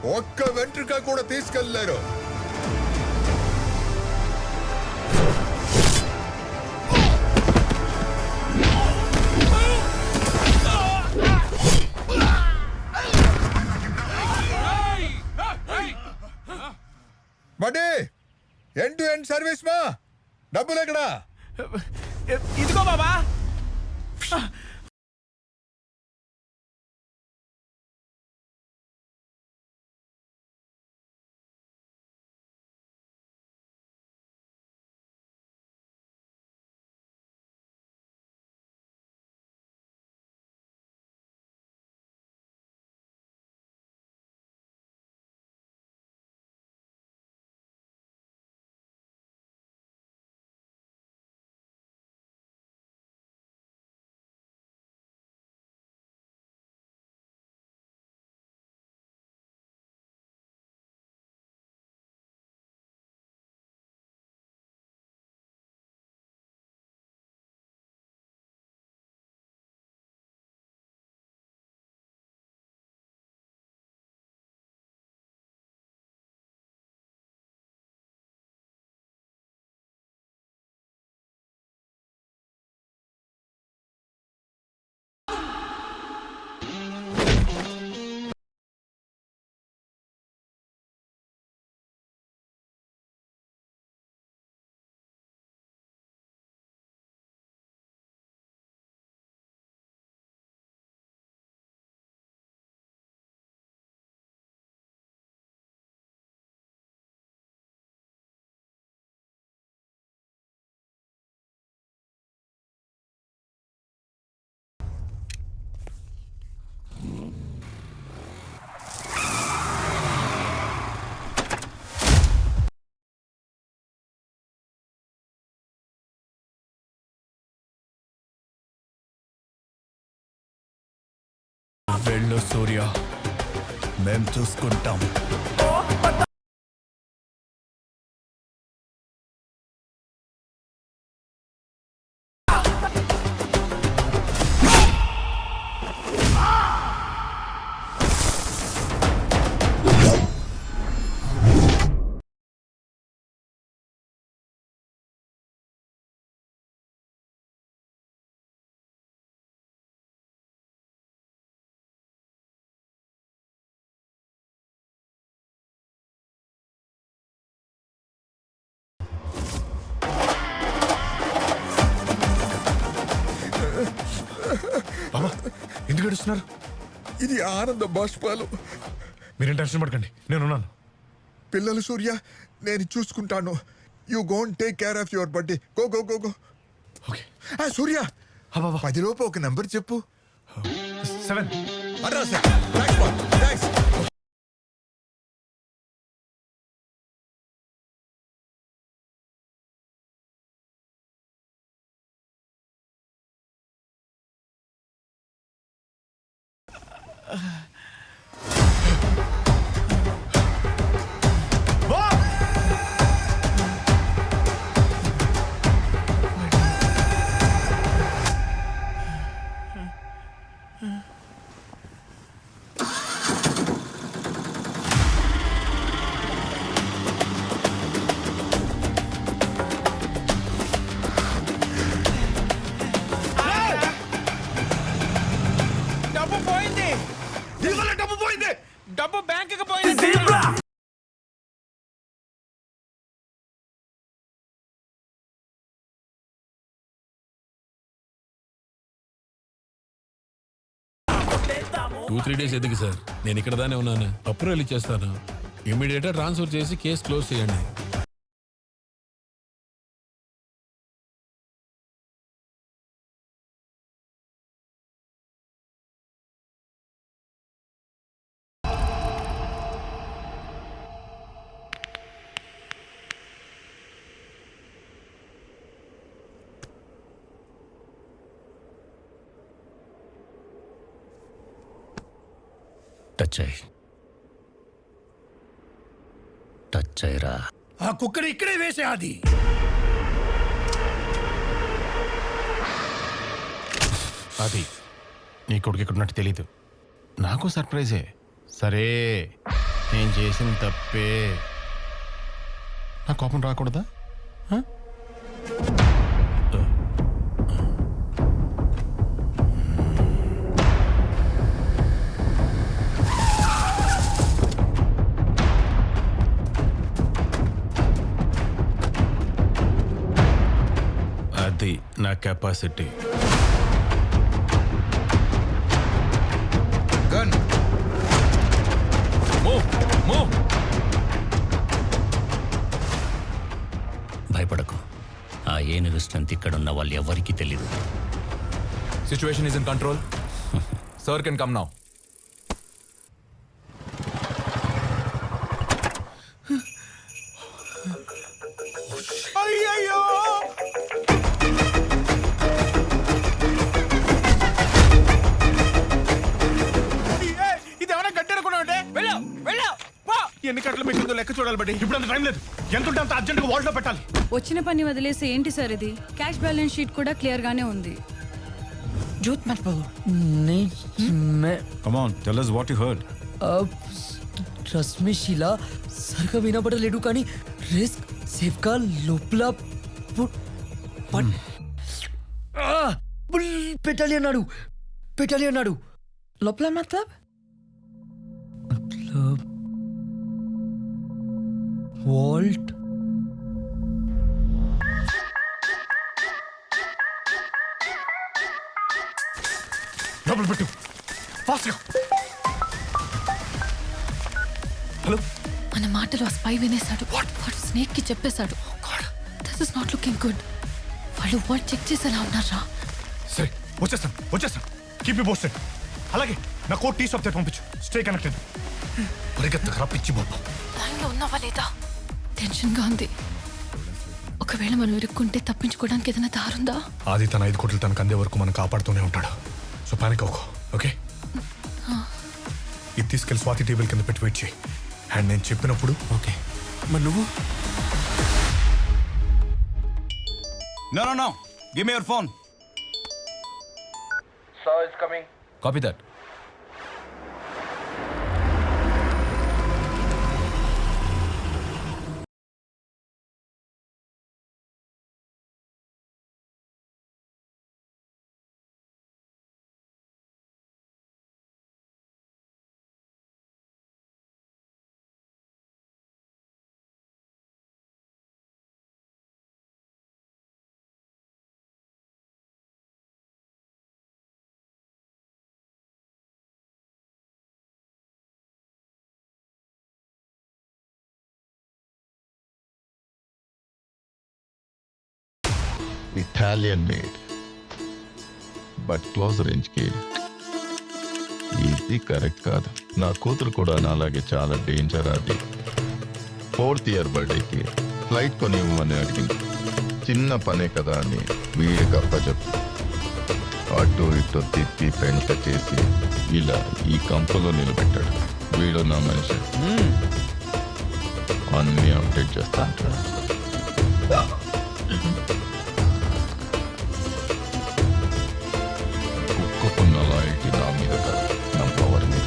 ఒక్క వెంట్రుక కూడా తీసుకెళ్లారు. బడ్డీ, ఎండ్ టు ఎండ్ సర్వీస్ మా డబ్బులు ఎక్కడా? ఇదిగో బాబా. వెళ్ళు సూర్య, మేం చూసుకుంటాం. బాబా, ఎందుకు ఏడుస్తున్నారు? ఇది ఆనంద బాష్పాలు. మీరేం టెన్షన్ పడకండి, నేనున్నాను. పిల్లలు సూర్య, నేను చూసుకుంటాను. You gonna take care of your birthday. Go go go go. Okay Surya, బాబా. 10 లోపు ఒక నంబర్ చెప్పు. 7. థ్యాంక్స్. డబ్బు బ్యాంకుకి పోయింది. టూ 3 days ఎందుకు సార్? నేను ఇక్కడ దానే ఉన్నాను. అప్రూవల్ ఇచ్చేస్తాను. ఇమీడియట్ గా ట్రాన్స్ఫర్ చేసి కేసు క్లోజ్ చేయండి. టచ్ అయ్యరా. ఆ కుక్కని ఇక్కడే వేసే. అది అది నీ కొడుకు ఇక్కడ ఉన్నట్టు తెలీదు. నాకు సర్ప్రైజే. సరే, నేను చేసిన తప్పే. నా కోపం రాకూడదా? అది నా కెపాసిటీ. గన్ భయపడకు. ఆ ఏనుగు స్ట్రెంత్ ఇక్కడ ఉన్న వాళ్ళు ఎవరికీ తెలీదు. Situation is in control. Sir can come now. అయ్యయ్యో! ఇదేమన్నా గట్టెరకుండా ఉంటే వెళ్ళు వెళ్ళు పో. ఎన్ని కట్టలు పెట్టిందో లెక్క చూడాలి బట్టి. ఇప్పుడు అంత టైం లేదు. ఎంత ఉంటే అంత అర్జెంట్గా వాల్ట్లో పెట్టాలి. వచ్చిన పని వదిలేసి ఏంటి సార్ ఇది? క్యాష్ బ్యాలెన్స్ షీట్ కూడా క్లియర్ గానే ఉంది. झूठ मत बोलो. नहीं मैं Come on, tell us what you heard. अब రశ్మి శీల సరిగా వినపడలేడు కానీ రిస్క్ సేఫ్గా లోపల పెట్టాలి అన్నాడు. లోపల మతలబ్ వాల్ట్. లోపల పెట్టు ఫాస్ట్గా. హలో, మన మాటలు ఆ స్పై వినేశాడు. వాడు స్నేక్ కి చెప్పేశాడు. This is not looking good. వాళ్ళు వాడు చెక్ చేసేలా ఉన్నారా? సరే వచ్చేస్తాను. Keep you posted. అలాగే నా కోట్ టీ షాప్ దగ్గర పంపించు. Stay connected. పరిగెత్తకరా పిచ్చి బాబు. లైన్ లో ఉన్నావా లేదా? టెన్షన్ గా ఉంది. ఒకవేళ మనం ఇరుక్కుంటే తప్పించుకోవడానికి ఏదైనా దారుందా? ఆది తన 5 కోట్లు తనకు అందే వరకు మనం కాపాడుతూనే ఉంటాడు. సో పానిక్ అవ్వకు, ఓకే? ఇది తీసుకెళ్ళి స్వాతి టేబుల్ కింద పెట్టి వెయిట్ చేయి. అండ్ నేను చెప్పినప్పుడు ఓకే. మరి నువ్వు? No. Give me your phone. Sir is coming. Copy that. Italian made, but close range కి ఇది కరెక్ట్ కాదు. నా కూతురు కూడా నాలాగే చాలా డేంజర్. అది 4th ఇయర్ బర్త్డేకి ఫ్లైట్ కొని ఇవ్వమని అడిగింది. చిన్న పనే కదా అని వీడికి అప్పచెప్పు అటు ఇటు తిప్పి పెంట చేసి ఇలా ఈ కంపలో నిలబెట్టాడు. వీడు నా మనిషి. అన్నీ అప్డేట్ చేస్తా అంటాడు. కుక్కకున్న లాయల్టీ నా మీద కాదు, నా పవర్ మీద.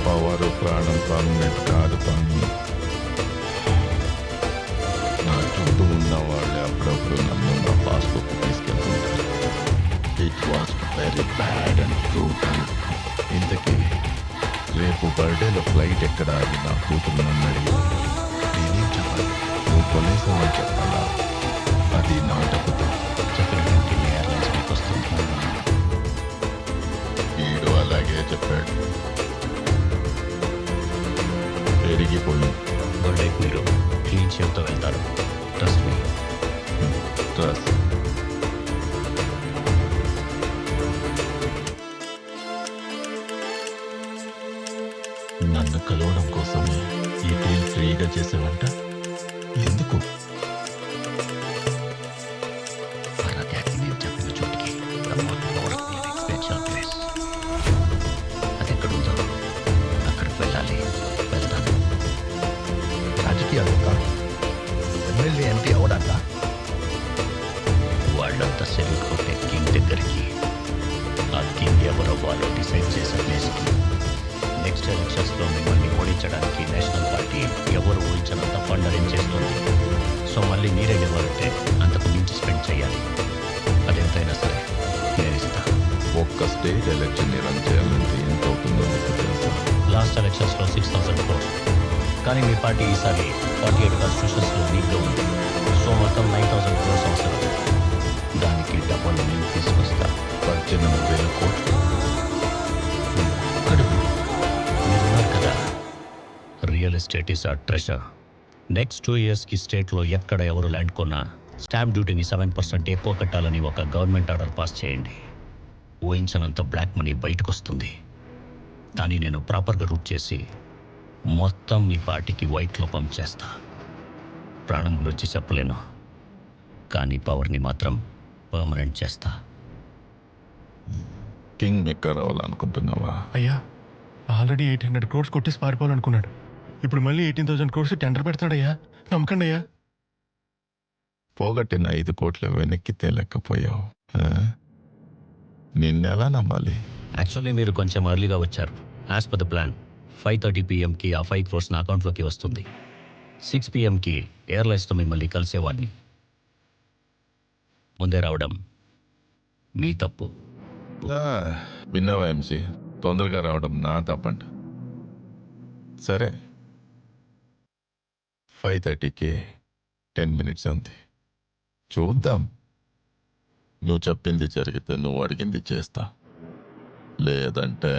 పవర్ ప్రాణం పర్మనెంట్ కాదు, కానీ నా చుట్టూ ఉన్న వాళ్ళే అప్పుడప్పుడు నన్ను నా పాస్బుక్ తీసుకెళ్తుంటారు. It was very bad and brutal. ఇంతకీ రేపు బర్త్డేలో ఫ్లైట్ ఎక్కడ అని నా కూతురు నన్ను అడిగి నేనేం చెప్పాలి? నువ్వు కొనేసామని చెప్పాలా? అది నాటకతో చెప్పిన వెంటనే ఎయిర్లైన్స్ మీకు వస్తుంది. వీడు అలాగే చెప్పాడు. పెరిగిపోయి బర్త్డేకి మీరు క్లీన్ షేప్తో వెళ్తారు. Trust me. ట్రస్ట్. నన్ను కలవడం కోసమే ఈ డీల్ ఫ్రీగా చేసేవంట. ఎందుకు? నేను చెప్పిన చోటికి స్పెషల్ ప్లేస్ అది ఎక్కడుందో అక్కడికి వెళ్తాను. రాజకీయాలు ఎమ్మెల్యే ఎంపీ అవడాక వాళ్ళంతా సెల్యూట్ కొట్టే కింగ్ దగ్గరికి, ఆ కింగ్ ఎవరో వాళ్ళు డిసైడ్ చేసే ప్లేస్కి నెక్స్ట్ వచ్చే ఎలక్షన్స్లో మిమ్మల్ని ఓడించడానికి నేషనల్ పార్టీ ఎవరు ఊహించినంత ఫండ్ అరేంజ్ చేస్తుంది. సో మళ్ళీ మీరే గెలవాలంటే అంతకు మించి స్పెండ్ చేయాలి. అదెంతైనా సరే నేను ఇస్తా. ఒక్క స్టేట్ ఎలక్షన్ రన్ చేయాలంటే ఎంత అవుతుందో మీకు తెలుసా? లాస్ట్ ఎలక్షన్స్లో 6,000 crores. కానీ మీ పార్టీ ఈసారి 48 కాన్స్టిట్యూషన్స్లో వీక్గా ఉంది. సో మొత్తం 9,000 crores అవసరం. దానికి డబ్బులు నేను తీసుకొస్తా. 18,000 కోట్లు. మీరున్నారు కదా, రియల్ ఎస్టేట్ ఈస్ ఆ ట్రెషర్. నెక్స్ట్ 2 yearsకి స్టేట్లో ఎక్కడ ఎవరు ల్యాండ్ కొన్నా స్టాంప్ డ్యూటీని 7% ఎక్కువ కట్టాలని ఒక గవర్నమెంట్ ఆర్డర్ పాస్ చేయండి. ఊహించనంత బ్లాక్ మనీ బయటకు వస్తుంది. దాన్ని నేను ప్రాపర్గా రూట్ చేసి మొత్తం మీ పార్టీకి వైట్లో పంప్ చేస్తా. ప్రాణం గురించి చెప్పలేను, కానీ పవర్ని మాత్రం పర్మనెంట్ చేస్తా. కింగ్ మేకర్ అవ్వాలనుకుంటున్నావా? అయ్యా, ఆల్రెడీ 800 crores కొట్టేసి పారిపోవాలనుకున్నాడు. ఇప్పుడు మళ్ళీ 18,000 crores టెండర్ పెడతాడయ్యా. నమ్మకండి అయ్యా. పోగొట్టిన 5 కోట్లు వెనక్కి తేలేకపోయావు. నిన్నెలా నమ్మాలి? యాక్చువల్లీ మీరు కొంచెం ఎర్లీగా వచ్చారు. As per the plan 5:30 PM ఆ 5 crores నా అకౌంట్లోకి వస్తుంది. 6 PM ఎయిర్లైన్స్తో మిమ్మల్ని కలిసేవాడిని. ముందే రావడం మీ తప్పు. విన్నావా ఎంసీ? తొందరగా రావడం నా తప్పంట. సరే, 5:30కి 10 minutes ఉంది. చూద్దాం. నువ్వు చెప్పింది జరిగితే నువ్వు అడిగింది చేస్తా, లేదంటే